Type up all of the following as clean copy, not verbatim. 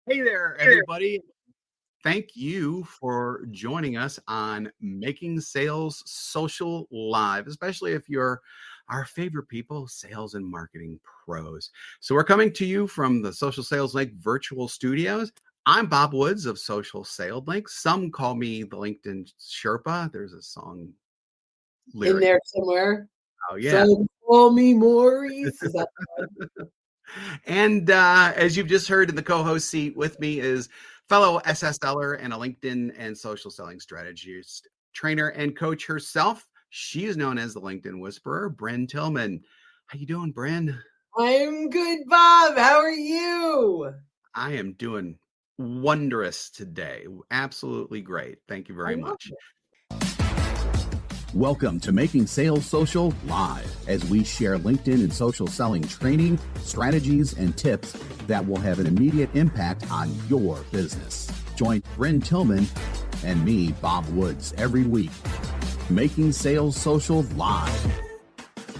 Hey there, everybody. Thank you for joining us on Making Sales Social Live, especially if you're our favorite people, sales and marketing pros. So, we're coming to you from the Social Sales Link virtual studios. I'm Bob Woods of Social Sales Link. Some call me the LinkedIn Sherpa. There's a song In lyric. there somewhere. Oh, yeah. Some call me Maurice. Is that And as you've just heard in the co-host seat with me is fellow SSLer and a LinkedIn and social selling strategist, trainer, and coach herself. She is known as the LinkedIn Whisperer, Bryn Tillman. How you doing, Bryn? I'm good, Bob. How are you? I am doing wondrous today. Absolutely great. Thank you very much. Welcome to Making Sales Social Live, as we share LinkedIn and social selling training, strategies, and tips that will have an immediate impact on your business. Join Bryn Tillman and me, Bob Woods, every week. Making Sales Social Live.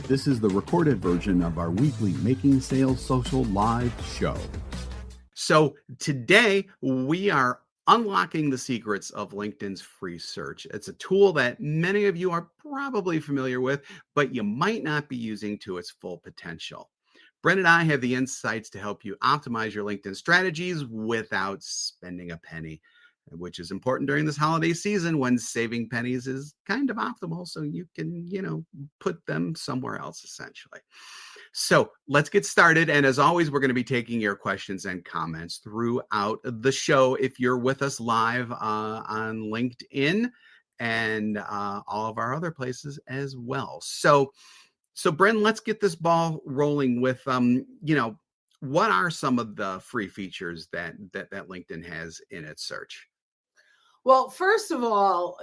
This is the recorded version of our weekly Making Sales Social Live show. So today we are unlocking the secrets of LinkedIn's free search. It's a tool that many of you are probably familiar with, but you might not be using to its full potential. Brent and I have the insights to help you optimize your LinkedIn strategies without spending a penny, which is important during this holiday season when saving pennies is kind of optimal. So you can, put them somewhere else essentially. So let's get started. And as always, we're going to be taking your questions and comments throughout the show. If you're with us live on LinkedIn and all of our other places as well. So Bren, let's get this ball rolling with, what are some of the free features that LinkedIn has in its search? Well, first of all,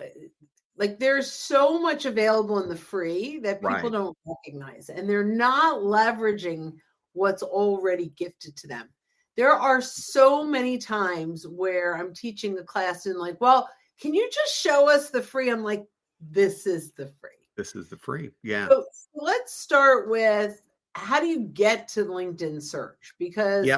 there's so much available in the free that people don't recognize, and they're not leveraging what's already gifted to them. There are so many times where I'm teaching a class and well, can you just show us the free? I'm like, this is the free. This is the free. Yeah. So let's start with, how do you get to LinkedIn search? Because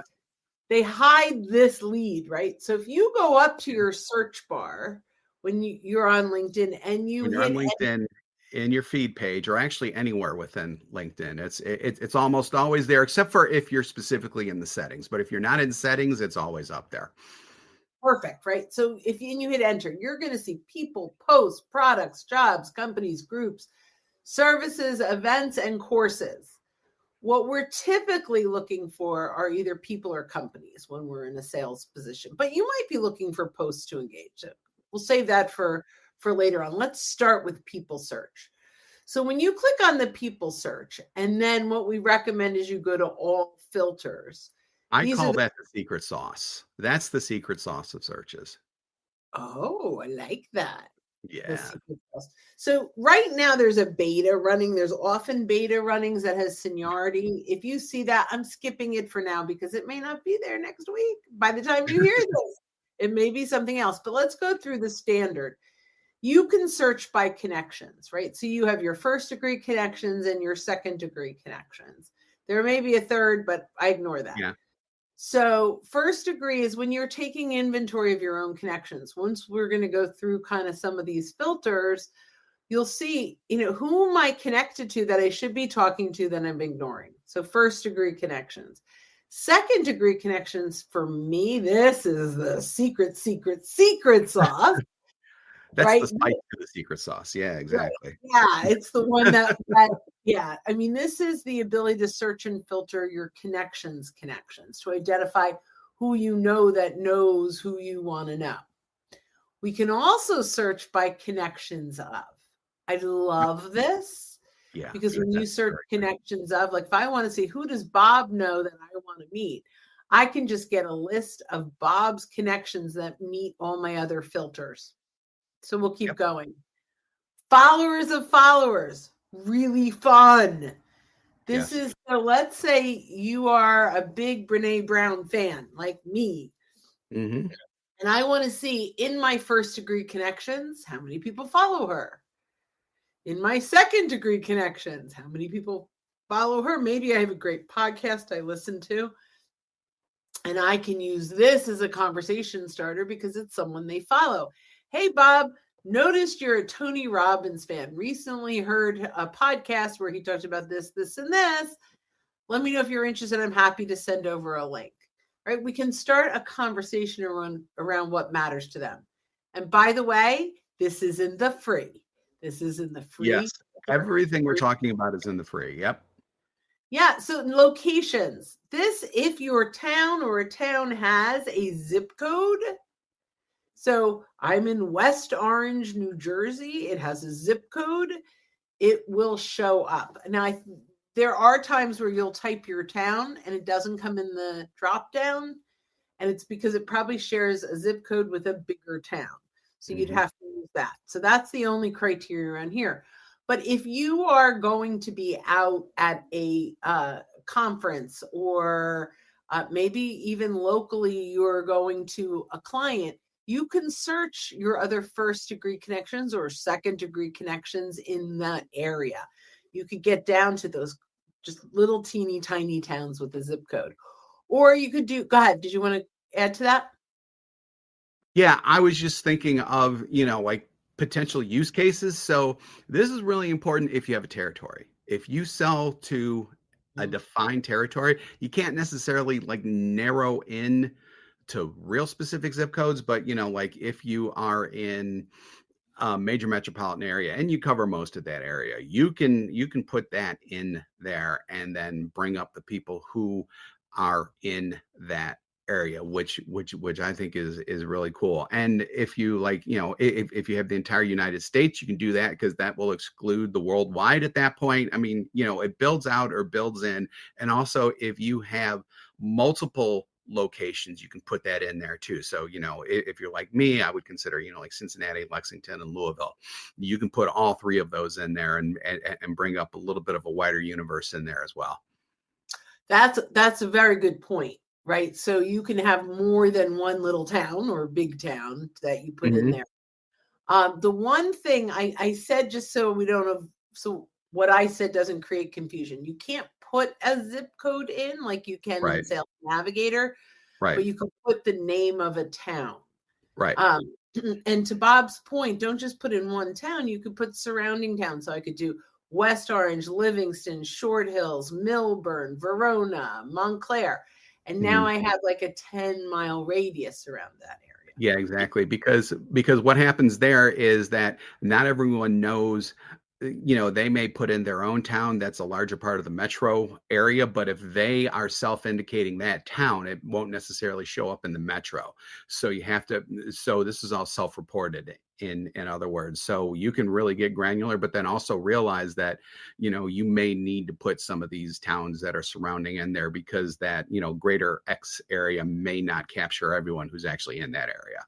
they hide this lead, right? So if you go up to your search bar when you're on LinkedIn and you're on LinkedIn in your feed page, or actually anywhere within LinkedIn, it's almost always there, except for if you're specifically in the settings. But if you're not in settings, it's always up there. Perfect, right? So if you hit enter, you're going to see people, posts, products, jobs, companies, groups, services, events, and courses. What we're typically looking for are either people or companies when we're in a sales position, but you might be looking for posts to engage. We'll save that for later on. Let's start with people search. So when you click on the people search, and then what we recommend is you go to all filters. I call that the secret sauce. That's the secret sauce of searches. Oh, I like that. Yeah. So right now there's a beta running. There's often beta runnings that has seniority. If you see that, I'm skipping it for now because it may not be there next week. By the time you hear this, it may be something else. But let's go through the standard. You can search by connections, right? So you have your first degree connections and your second degree connections. There may be a third, but I ignore that. Yeah. So first degree is when you're taking inventory of your own connections. Once we're going to go through kind of some of these filters, you'll see, who am I connected to that I should be talking to that I'm ignoring? So first degree connections. Second degree connections, for me, this is the secret sauce. That's right? the spice to the secret sauce. Yeah, exactly. Right. Yeah, it's the one that yeah. I mean, this is the ability to search and filter your connections to identify who you know that knows who you want to know. We can also search by connections of. I love this. Yeah. Because when you search connections of, if I want to see who does Bob know that I want to meet, I can just get a list of Bob's connections that meet all my other filters. So we'll keep going. Followers of followers, really fun. This is, so let's say you are a big Brene Brown fan like me. Mm-hmm. And I want to see in my first degree connections, how many people follow her? In my second degree connections, how many people follow her? Maybe I have a great podcast I listen to. And I can use this as a conversation starter because it's someone they follow. Hey, Bob, noticed you're a Tony Robbins fan. Recently heard a podcast where he talked about this, this, and this. Let me know if you're interested. I'm happy to send over a link. Right? We can start a conversation around what matters to them. And by the way, this is in the free. This is in the free. Yes. Everything we're talking about is in the free. Yep. Yeah. So locations. This, if your town or a town has a zip code. So I'm in West Orange, New Jersey. It has a zip code. It will show up. Now, there are times where you'll type your town and it doesn't come in the drop down. And it's because it probably shares a zip code with a bigger town. So you'd have to use that. So that's the only criteria around here. But if you are going to be out at a conference or maybe even locally, you're going to a client, you can search your other first degree connections or second degree connections in that area. You could get down to those just little teeny tiny towns with a zip code. Or you could go ahead. Did you want to add to that? Yeah, I was just thinking of, like potential use cases. So this is really important if you have a territory. If you sell to a defined territory, you can't necessarily like narrow in to real specific zip codes, but like if you are in a major metropolitan area and you cover most of that area, you can put that in there and then bring up the people who are in that area, which I think is really cool. And if you if you have the entire United States, you can do that because that will exclude the worldwide at that point. I mean, it builds out or builds in. And also if you have multiple locations, you can put that in there too. So, if you're like me, I would consider, like Cincinnati, Lexington, and Louisville. You can put all three of those in there and bring up a little bit of a wider universe in there as well. That's a very good point, right? So you can have more than one little town or big town that you put in there. The one thing I said, just so we don't have, so what I said doesn't create confusion. You can't put a zip code in like you can in Sales Navigator, but you can put the name of a town. Right. And to Bob's point, don't just put in one town. You could put surrounding towns. So I could do West Orange, Livingston, Short Hills, Milburn, Verona, Montclair. And now I have like a 10-mile radius around that area. Yeah, exactly. Because what happens there is that not everyone knows, they may put in their own town that's a larger part of the metro area, but if they are self-indicating that town, it won't necessarily show up in the metro. So this is all self-reported in other words. So you can really get granular, but then also realize that, you may need to put some of these towns that are surrounding in there because that, greater X area may not capture everyone who's actually in that area.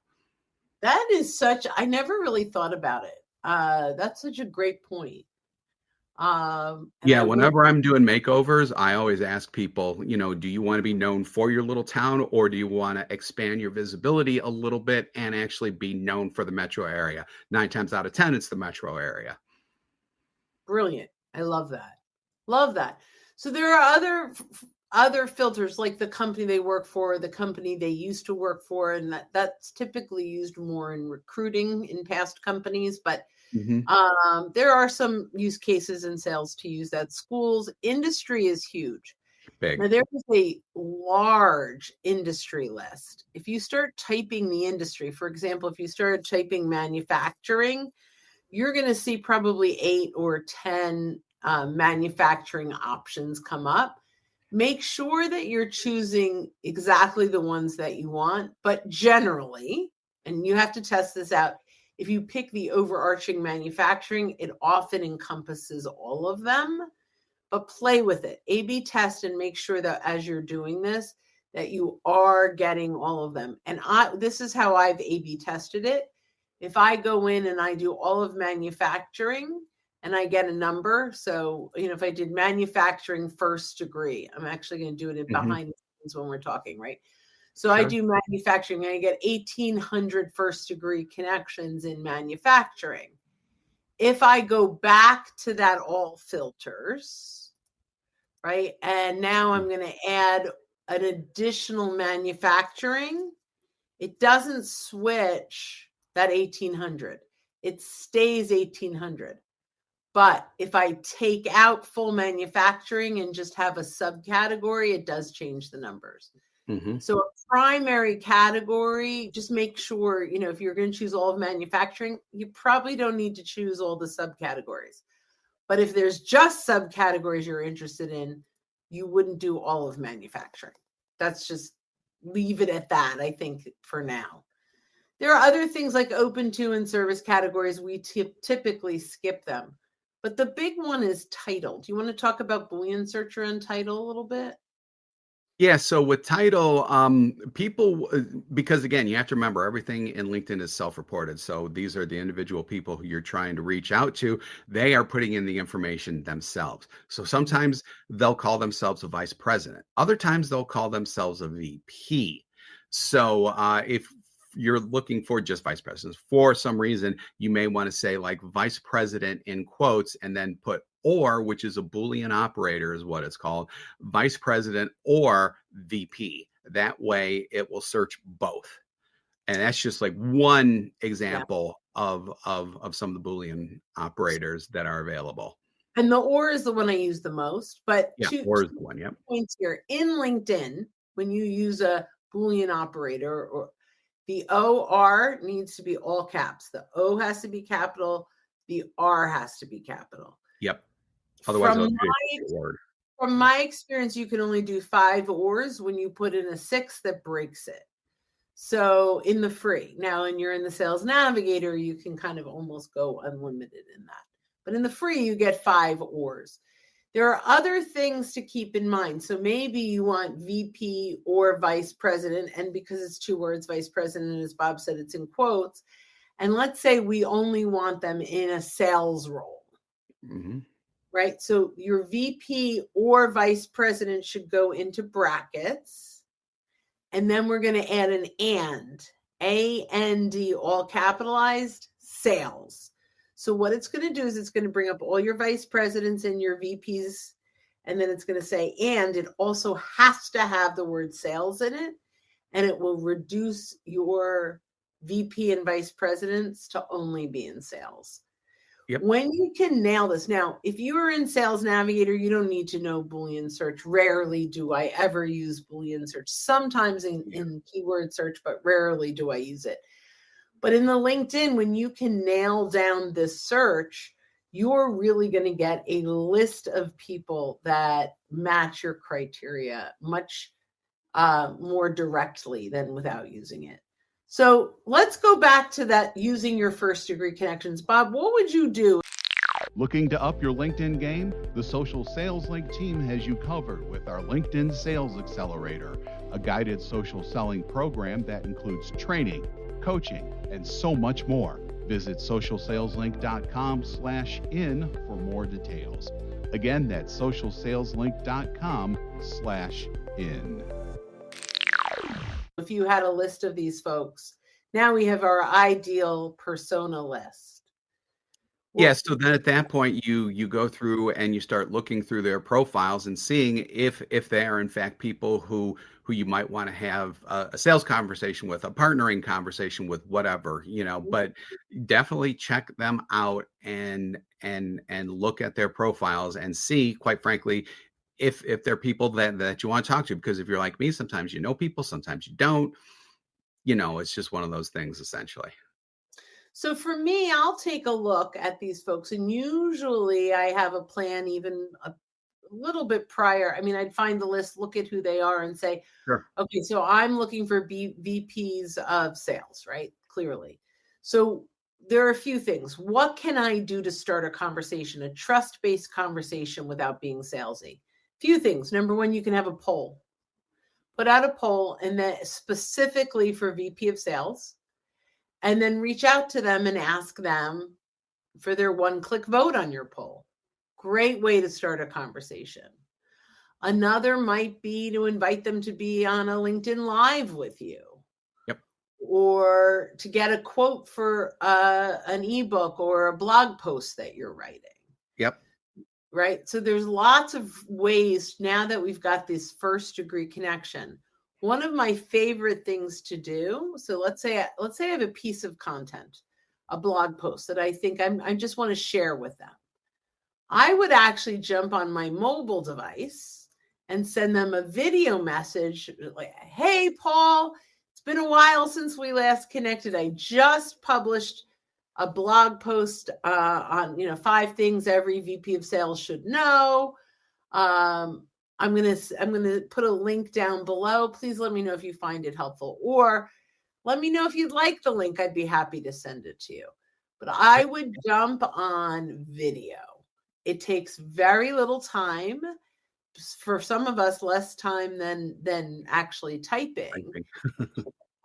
That is I never really thought about it. That's such a great point. Whenever I'm doing makeovers, I always ask people, do you want to be known for your little town or do you want to expand your visibility a little bit and actually be known for the metro area? 9 times out of 10, it's the metro area. Brilliant. I love that. Love that. So there are other filters like the company they work for, the company they used to work for, and that's typically used more in recruiting in past companies, but there are some use cases in sales to use that. Schools, industry is huge. Big. Now there is a large industry list. If you start typing the industry, for example, if you started typing manufacturing, you're going to see probably 8 or 10 manufacturing options come up. Make sure that you're choosing exactly the ones that you want, but generally, and you have to test this out, if you pick the overarching manufacturing, it often encompasses all of them, but play with it. A/B test and make sure that as you're doing this, that you are getting all of them. And this is how I've A/B tested it. If I go in and I do all of manufacturing and I get a number, so, if I did manufacturing first degree, I'm actually going to do it behind the scenes when we're talking, right? So I do manufacturing and I get 1,800 first degree connections in manufacturing. If I go back to that all filters, right, and now I'm going to add an additional manufacturing, it doesn't switch that 1800. It stays 1800. But if I take out full manufacturing and just have a subcategory, it does change the numbers. Mm-hmm. So a primary category, just make sure, if you're going to choose all of manufacturing, you probably don't need to choose all the subcategories. But if there's just subcategories you're interested in, you wouldn't do all of manufacturing. That's just leave it at that, I think, for now. There are other things like open to and service categories. We typically skip them. But the big one is title. Do you want to talk about Boolean searcher and title a little bit? Yeah, so with title, people, because again, you have to remember everything in LinkedIn is self-reported. So these are the individual people who you're trying to reach out to. They are putting in the information themselves. So sometimes they'll call themselves a vice president. Other times they'll call themselves a VP. So if you're looking for just vice presidents, for some reason, you may want to say like vice president in quotes and then put or, which is a Boolean operator is what it's called, vice president or VP. That way it will search both. And that's just like one example of some of the Boolean operators that are available. And the or is the one I use the most. But or is the one, yep. Points here. In LinkedIn, when you use a Boolean operator, or the OR needs to be all caps. The O has to be capital. The R has to be capital. Yep. Otherwise, it'll be a word. From my experience, you can only do 5 ORs. When you put in a 6, that breaks it. So in the free. Now, when you're in the Sales Navigator, you can kind of almost go unlimited in that. But in the free, you get 5 ORs. There are other things to keep in mind. So maybe you want VP or vice president. And because it's 2 words, vice president, as Bob said, it's in quotes. And let's say we only want them in a sales role. Mm-hmm. Right? So your VP or vice president should go into brackets. And then we're going to add an and. A-N-D, all capitalized, sales. So what it's going to do is it's going to bring up all your vice presidents and your VPs. And then it's going to say, and it also has to have the word sales in it. And it will reduce your VP and vice presidents to only be in sales. Yep. When you can nail this. Now, if you are in Sales Navigator, you don't need to know Boolean search. Rarely do I ever use Boolean search. Sometimes in keyword search, but rarely do I use it. But in the LinkedIn, when you can nail down this search, you're really going to get a list of people that match your criteria much more directly than without using it. So let's go back to that using your first degree connections. Bob, what would you do? Looking to up your LinkedIn game? The Social Sales Link team has you covered with our LinkedIn Sales Accelerator, a guided social selling program that includes training, coaching, and so much more. Visit socialsaleslink.com/in for more details. Again, that's socialsaleslink.com/in. If you had a list of these folks, now we have our ideal persona list. Yeah, so then at that point, you go through and you start looking through their profiles and seeing if they are in fact people who you might want to have a sales conversation with, a partnering conversation with, whatever, but definitely check them out and look at their profiles and see, quite frankly, if they're people that you want to talk to. Because if you're like me, sometimes you know people, sometimes you don't. It's just one of those things, essentially. So for me, I'll take a look at these folks, and usually I have a plan even a little bit prior. I mean, I'd find the list, look at who they are, and say, Sure. Okay, so I'm looking for VPs of sales, right? Clearly. So there are a few things. What can I do to start a conversation, a trust-based conversation without being salesy? Few things. Number one, you can have a poll. Put out a poll, and then specifically for VP of sales, and then reach out to them and ask them for their one-click vote on your poll. Great way to start a conversation. Another might be to invite them to be on a LinkedIn Live with you. Yep. Or to get a quote for an ebook or a blog post that you're writing. Yep. right? So there's lots of ways now that we've got this first degree connection. One of my favorite things to do, so let's say I have a piece of content, a blog post that I think I just want to share with them. I would actually jump on my mobile device and send them a video message like, hey, Paul, it's been a while since we last connected. I just published a blog post on 5 things every VP of sales should know. I'm gonna put a link down below. Please let me know if you find it helpful, or let me know if you'd like the link. I'd be happy to send it to you. But I would jump on video. It takes very little time. For some of us, less time than actually typing.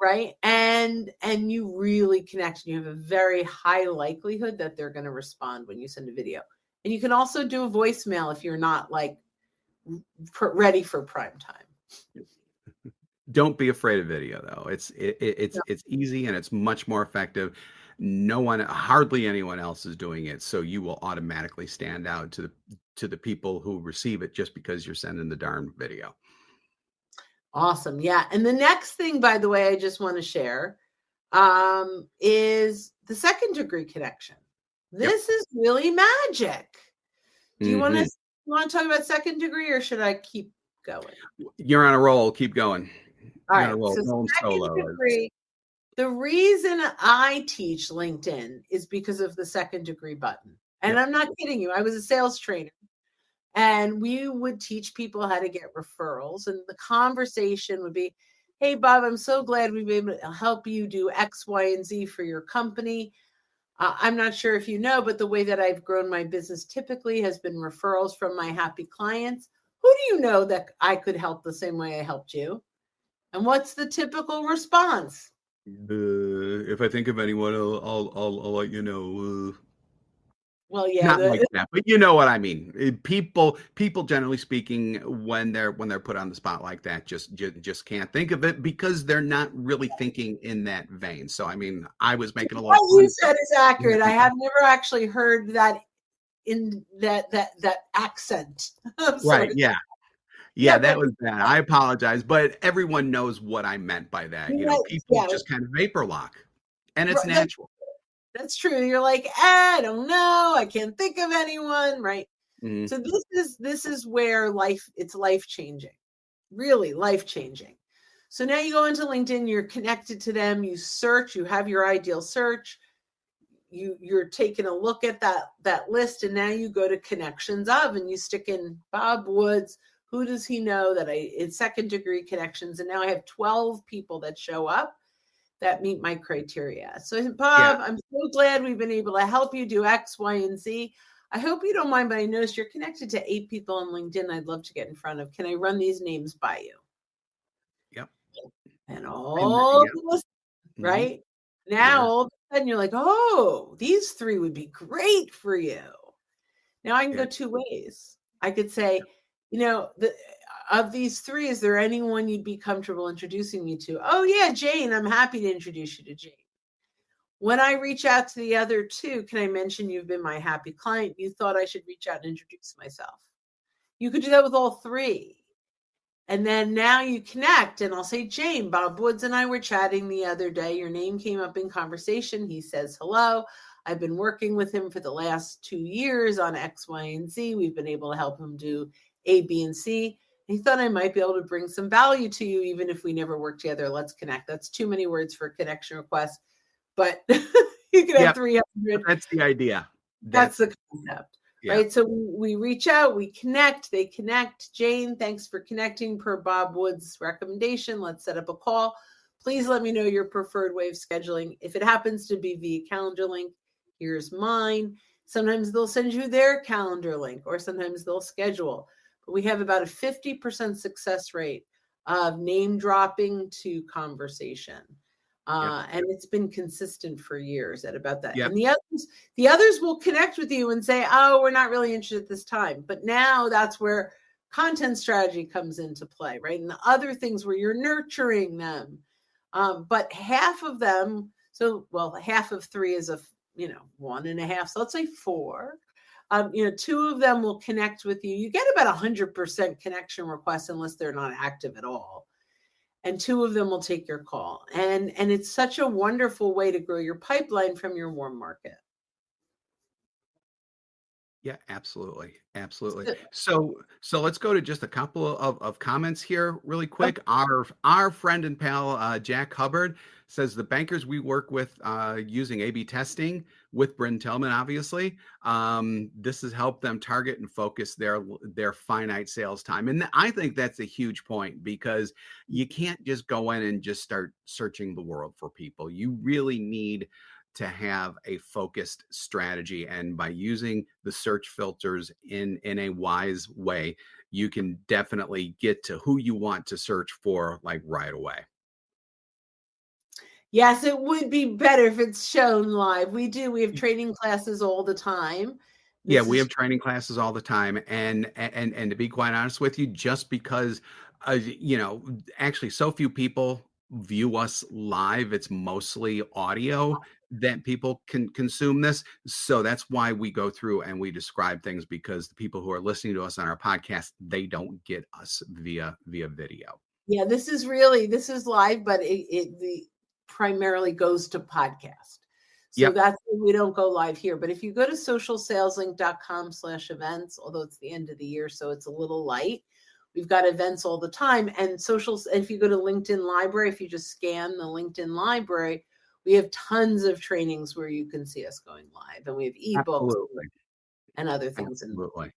Right. And you really connect, and you have a very high likelihood that they're going to respond when you send a video. And you can also do a voicemail if you're not like ready for prime time. Don't be afraid of video though. It's easy and it's much more effective. Hardly anyone else is doing it. So you will automatically stand out to the people who receive it just because you're sending the darn video. Awesome. Yeah. And the next thing, by the way, I just want to share is the second degree connection. This is really magic. Do you want to talk about second degree, or should I keep going? You're on a roll. Keep going. All right. So second degree, the reason I teach LinkedIn is because of the second degree button. And I'm not kidding you. I was a sales trainer. And we would teach people how to get referrals. And the conversation would be, hey, Bob, I'm so glad we've been able to help you do X, Y, and Z for your company. I'm not sure if you know, but the way that I've grown my business typically has been referrals from my happy clients. Who do you know that I could help the same way I helped you? And what's the typical response? If I think of anyone, I'll let you know. Well, yeah, not like that, but you know what I mean. People generally speaking, when they're put on the spot like that, just can't think of it because they're not really thinking in that vein. So I mean, I was making a lot. What you said is accurate. I have never actually heard that in that accent. Right? Yeah, that was bad. I apologize, but everyone knows what I meant by that. You know, people just kind of vapor lock, and it's natural. That's true. You're like, I don't know. I can't think of anyone. Right. Mm-hmm. So this is where it's life-changing, really life-changing. So now you go into LinkedIn, you're connected to them, you search, you have your ideal search, you're taking a look at that list, and now you go to connections of, and you stick in Bob Woods. Who does he know that it's second degree connections? And now I have 12 people that show up that meet my criteria. So Bob, I'm so glad we've been able to help you do X, Y, and Z. I hope you don't mind, but I noticed you're connected to 8 people on LinkedIn I'd love to get in front of. Can I run these names by you? Yep. And all right? Now all of a sudden you're like, oh, these 3 would be great for you. Now I can go 2 ways. I could say, of these 3, is there anyone you'd be comfortable introducing me to? Oh, yeah, Jane. I'm happy to introduce you to Jane. When I reach out to the other 2, can I mention you've been my happy client? You thought I should reach out and introduce myself. You could do that with all 3. And then now you connect, and I'll say, Jane, Bob Woods and I were chatting the other day. Your name came up in conversation. He says hello. I've been working with him for the last 2 years on X, Y, and Z. We've been able to help him do A, B, and C. He thought I might be able to bring some value to you, even if we never work together. Let's connect. That's too many words for a connection request, but you can have 300. That's the idea. That's the concept, right? So we reach out, we connect, they connect. Jane, thanks for connecting per Bob Wood's recommendation. Let's set up a call. Please let me know your preferred way of scheduling. If it happens to be via calendar link, here's mine. Sometimes they'll send you their calendar link, or sometimes they'll schedule. But we have about a 50% success rate of name dropping to conversation. And it's been consistent for years at about that. And the others will connect with you and say, oh, we're not really interested at this time. But now that's where content strategy comes into play, right? And the other things where you're nurturing them. But half of them, half of 3 is 1.5. So let's say 4. 2 of them will connect with you. You get about 100% connection requests unless they're not active at all. And 2 of them will take your call. And it's such a wonderful way to grow your pipeline from your warm market. Yeah, absolutely. Absolutely. So let's go to just a couple of comments here really quick. Our friend and pal Jack Hubbard says the bankers we work with using A/B testing with Bryn Tillman, obviously, this has helped them target and focus their finite sales time. And I think that's a huge point because you can't just go in and just start searching the world for people. You really need to have a focused strategy, and by using the search filters in a wise way, you can definitely get to who you want to search for like right away. Yes, it would be better if it's shown live. We have training classes all the time. Yeah, we have training classes all the time, and to be quite honest with you, just because actually so few people view us live, it's mostly audio that people can consume this. So that's why we go through and we describe things, because the people who are listening to us on our podcast, they don't get us via video. Yeah, this is live, but it primarily goes to podcast. So Yep. that's why we don't go live here. But if you go to socialsaleslink.com/events, although it's the end of the year, so it's a little light, we've got events all the time. And if you go to LinkedIn Library, if you just scan the LinkedIn Library, we have tons of trainings where you can see us going live, and we have ebooks Absolutely. and other things. Absolutely.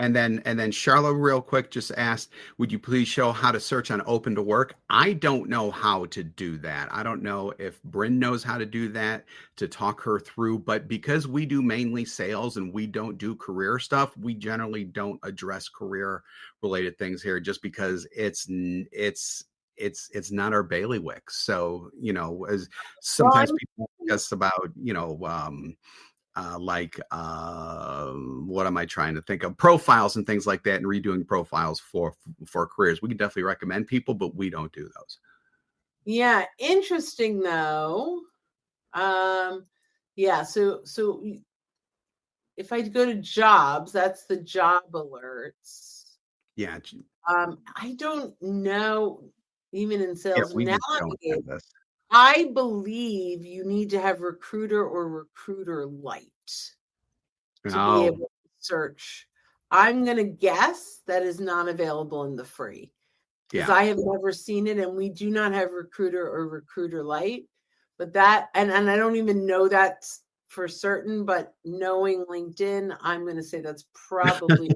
And then Charla real quick just asked, would you please show how to search on Open to Work? I don't know how to do that. I don't know if Bryn knows how to do that, to talk her through, but because we do mainly sales and we don't do career stuff, we generally don't address career related things here, just because it's not our bailiwick. So, as sometimes people ask us about, what am I trying to think of? Profiles and things like that, and redoing profiles for careers. We can definitely recommend people, but we don't do those. Yeah, interesting though. Yeah, so if I go to jobs, that's the job alerts. Yeah. I don't know, even in sales We just don't Navigator, have this. I believe you need to have Recruiter or Recruiter Lite to be able to search. I'm going to guess that is not available in the free, because I have never seen it, and we do not have Recruiter or Recruiter Lite. But that, and I don't even know that for certain, but knowing LinkedIn, I'm going to say that's probably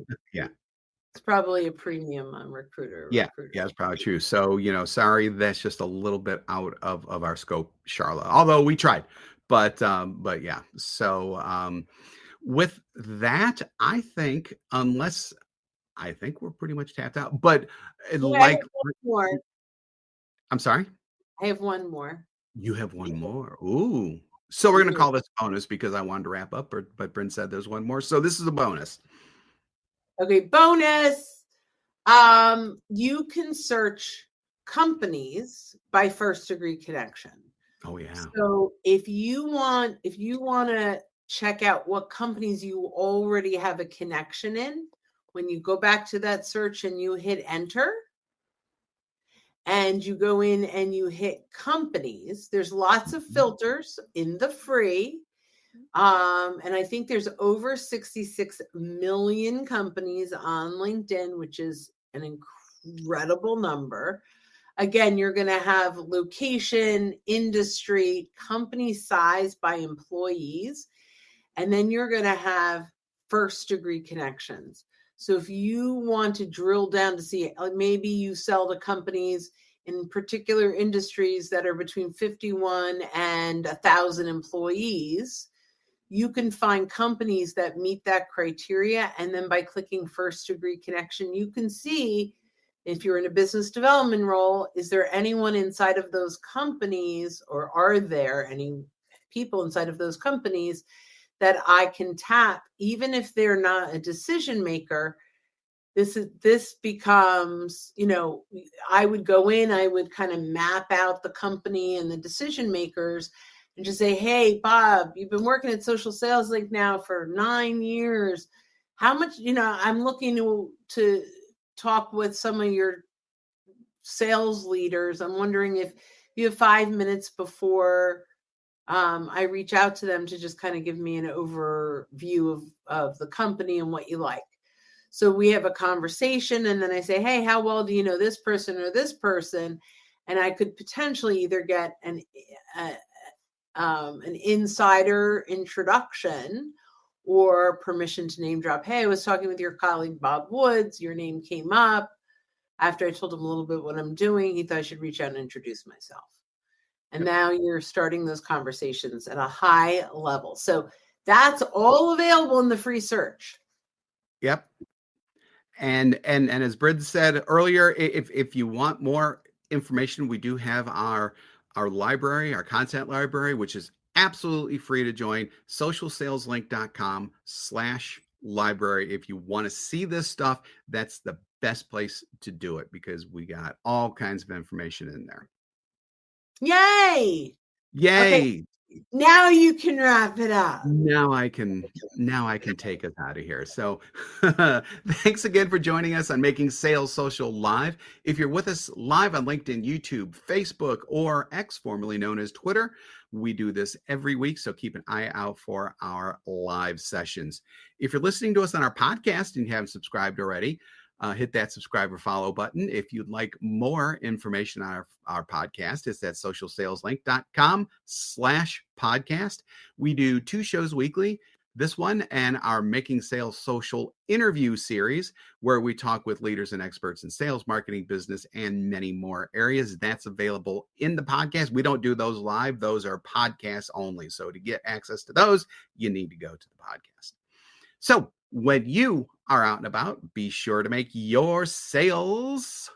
it's probably a premium on Recruiter. Yeah, it's probably true. So, sorry, that's just a little bit out of our scope, Charla. Although we tried, but yeah. So, with that, I think we're pretty much tapped out. But I have one more. I'm sorry. I have one more. You have one more. Ooh. So we're going to call this bonus because I wanted to wrap up, but Bryn said there's one more. So this is a bonus. Okay, bonus. You can search companies by first degree connection. Oh yeah. So if you want to check out what companies you already have a connection in, when you go back to that search and you hit enter, and you go in and you hit companies, there's lots of filters in the free. And I think there's over 66 million companies on LinkedIn, which is an incredible number. Again, you're going to have location, industry, company size by employees, and then you're going to have first degree connections. So if you want to drill down to see, maybe you sell to companies in particular industries that are between 51 and 1,000 employees, you can find companies that meet that criteria. And then by clicking first degree connection, you can see, if you're in a business development role, is there anyone inside of those companies, or are there any people inside of those companies that I can tap, even if they're not a decision maker? This becomes, I would go in, I would kind of map out the company and the decision makers, and just say, hey, Bob, you've been working at Social Sales Link now for 9 years. How much, I'm looking to talk with some of your sales leaders. I'm wondering if you have 5 minutes before I reach out to them to just kind of give me an overview of the company and what you like. So we have a conversation, and then I say, hey, how well do you know this person or this person? And I could potentially either get an insider introduction or permission to name drop. Hey, I was talking with your colleague, Bob Woods. Your name came up. After I told him a little bit what I'm doing, he thought I should reach out and introduce myself. And now you're starting those conversations at a high level. So that's all available in the free search. Yep. And as Brid said earlier, if you want more information, we do have our library, our content library, which is absolutely free to join. socialsaleslink.com/library. If you want to see this stuff, that's the best place to do it because we got all kinds of information in there. Yay! Yay! Okay. Now you can wrap it up. Now I can take us out of here. So thanks again for joining us on Making Sales Social Live. If you're with us live on LinkedIn, YouTube, Facebook, or X, formerly known as Twitter, we do this every week. So keep an eye out for our live sessions. If you're listening to us on our podcast and you haven't subscribed already, hit that subscribe or follow button. If you'd like more information on our podcast, it's at socialsaleslink.com/podcast. We do 2 shows weekly, this one and our Making Sales Social interview series, where we talk with leaders and experts in sales, marketing, business, and many more areas. That's available in the podcast. We don't do those live. Those are podcasts only. So to get access to those, you need to go to the podcast. So when you are out and about, be sure to make your sales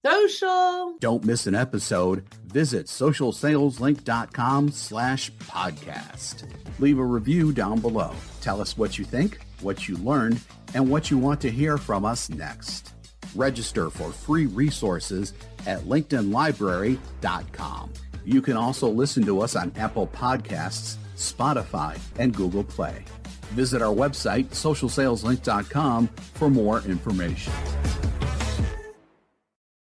social. Don't miss an episode. Visit socialsaleslink.com/podcast. Leave a review down below. Tell us what you think, what you learned, and what you want to hear from us next. Register for free resources at linkedinlibrary.com. You can also listen to us on Apple Podcasts, Spotify, and Google Play. Visit our website, socialsaleslink.com, for more information.